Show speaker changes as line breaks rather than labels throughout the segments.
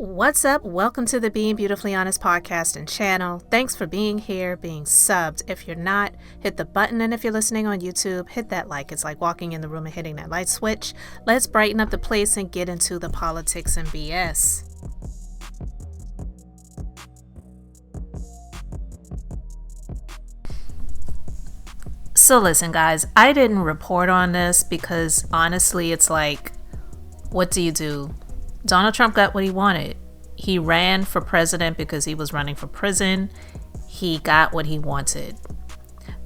What's up? Welcome to the Being Beautifully Honest podcast and channel. Thanks for being here, being subbed. If you're not, hit the button. And if you're listening on YouTube, hit that like. It's like walking in the room and hitting that light switch. Let's brighten up the place and get into the politics and BS. So listen, guys, I didn't report on this because honestly, it's like, what do? Donald Trump got what he wanted. He ran for president because he was running for prison. He got what he wanted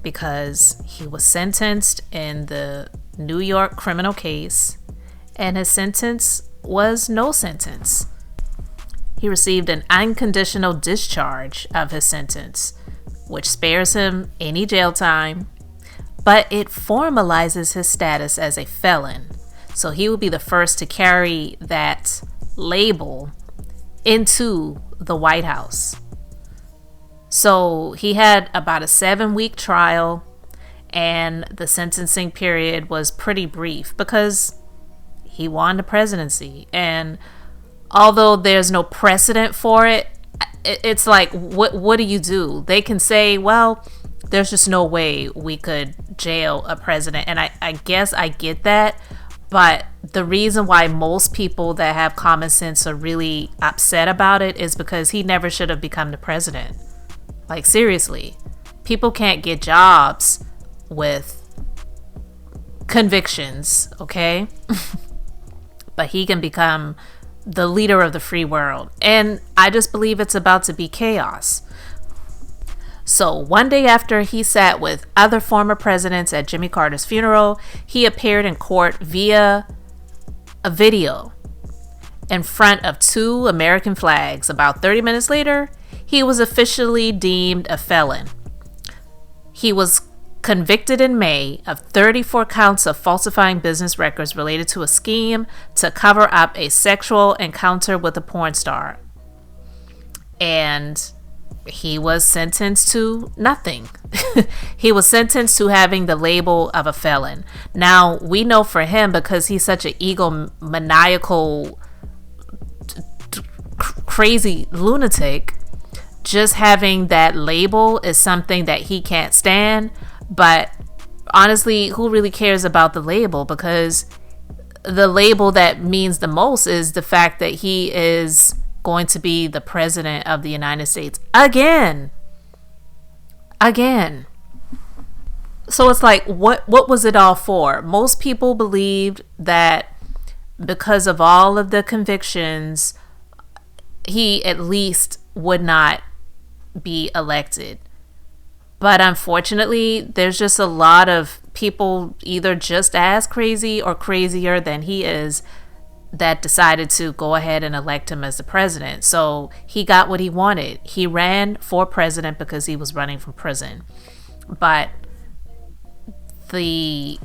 because he was sentenced in the New York criminal case, and his sentence was no sentence. He received an unconditional discharge of his sentence, which spares him any jail time, but it formalizes his status as a felon. So he will be the first to carry that label into the White House. So he had about a 7-week trial, and the sentencing period was pretty brief because he won the presidency. And although there's no precedent for it, it's like, what do? They can say, well, there's just no way we could jail a president. And I guess I get that. But the reason why most people that have common sense are really upset about it is because he never should have become the president. Like, seriously, people can't get jobs with convictions, okay? But he can become the leader of the free world. And I just believe it's about to be chaos. So one day after he sat with other former presidents at Jimmy Carter's funeral, he appeared in court via a video in front of 2 American flags. About 30 minutes later, he was officially deemed a felon. He was convicted in May of 34 counts of falsifying business records related to a scheme to cover up a sexual encounter with a porn star. And he was sentenced to nothing. He was sentenced to having the label of a felon. Now, we know for him, because he's such an egomaniacal, crazy lunatic, just having that label is something that he can't stand. But honestly, who really cares about the label? Because the label that means the most is the fact that he is going to be the president of the United States again. So it's like, what was it all for? Most people believed that because of all of the convictions, he at least would not be elected. But unfortunately, there's just a lot of people either just as crazy or crazier than he is that decided to go ahead and elect him as the president. So he got what he wanted. He ran for president because he was running from prison. But the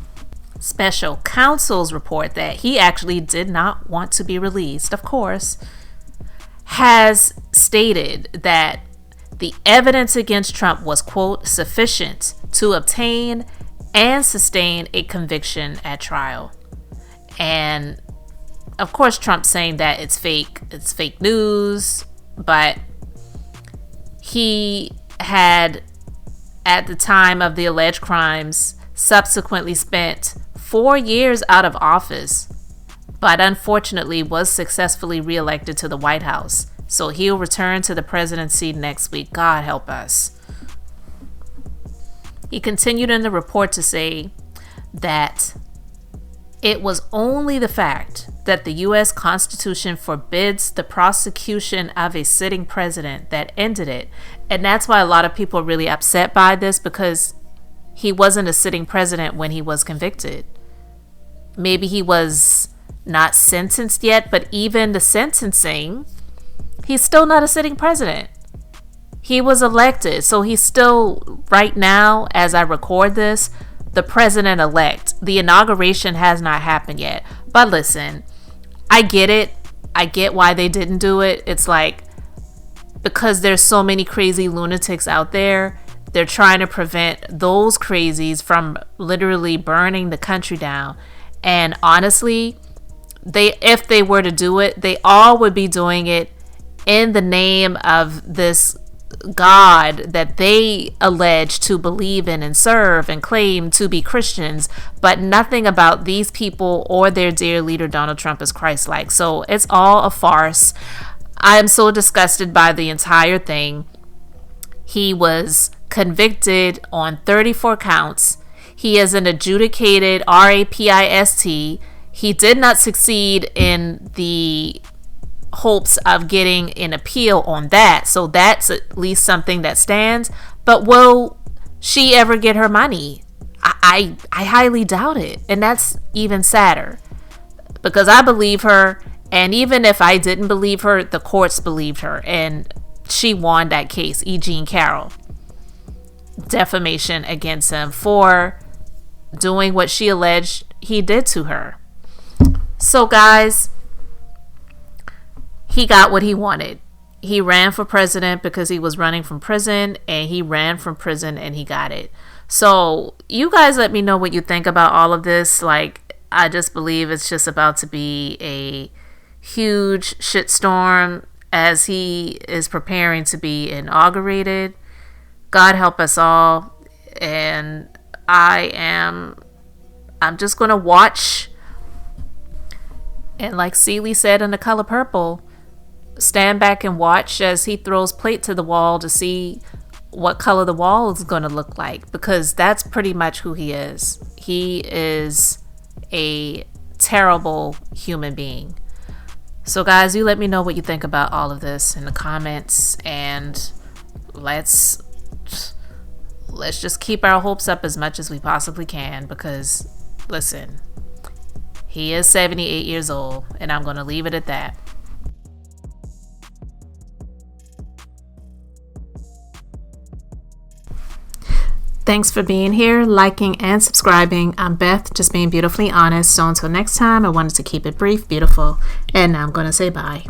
special counsel's report that he actually did not want to be released, of course, has stated that the evidence against Trump was, quote, sufficient to obtain and sustain a conviction at trial. And of course, Trump's saying that it's fake news, but he had, at the time of the alleged crimes, subsequently spent 4 years out of office, but unfortunately was successfully reelected to the White House. So he'll return to the presidency next week. God help us. He continued in the report to say that it was only the fact that the U.S. Constitution forbids the prosecution of a sitting president that ended it. And that's why a lot of people are really upset by this, because he wasn't a sitting president when he was convicted. Maybe he was not sentenced yet, but even the sentencing, he's still not a sitting president. He was elected. So he's still, right now, as I record this, the president-elect. The inauguration has not happened yet. But listen, I get it. I get why they didn't do it. It's like, because there's so many crazy lunatics out there, they're trying to prevent those crazies from literally burning the country down. And honestly, if they were to do it, they all would be doing it in the name of this God that they allege to believe in and serve and claim to be Christians, but nothing about these people or their dear leader Donald Trump is Christ-like. So it's all a farce. I am so disgusted by the entire thing. He was convicted on 34 counts. He is an adjudicated RAPIST. He did not succeed in the hopes of getting an appeal on that. So that's at least something that stands. But will she ever get her money? I highly doubt it. And that's even sadder. Because I believe her. And even if I didn't believe her, the courts believed her. And she won that case, E. Jean Carroll. Defamation against him for doing what she alleged he did to her. So guys, he got what he wanted. He ran for president because he was running from prison, and he ran from prison and he got it. So you guys let me know what you think about all of this. Like, I just believe it's just about to be a huge shitstorm as he is preparing to be inaugurated. God help us all. And I'm just going to watch. And like Celie said in The Color Purple, stand back and watch as he throws plate to the wall to see what color the wall is going to look like, because that's pretty much who he is. He is a terrible human being. So guys, you let me know what you think about all of this in the comments, and let's just keep our hopes up as much as we possibly can, because listen, he is 78 years old, and I'm going to leave it at that. Thanks for being here, liking, and subscribing. I'm Beth, just being beautifully honest. So until next time, I wanted to keep it brief, beautiful, and now I'm going to say bye.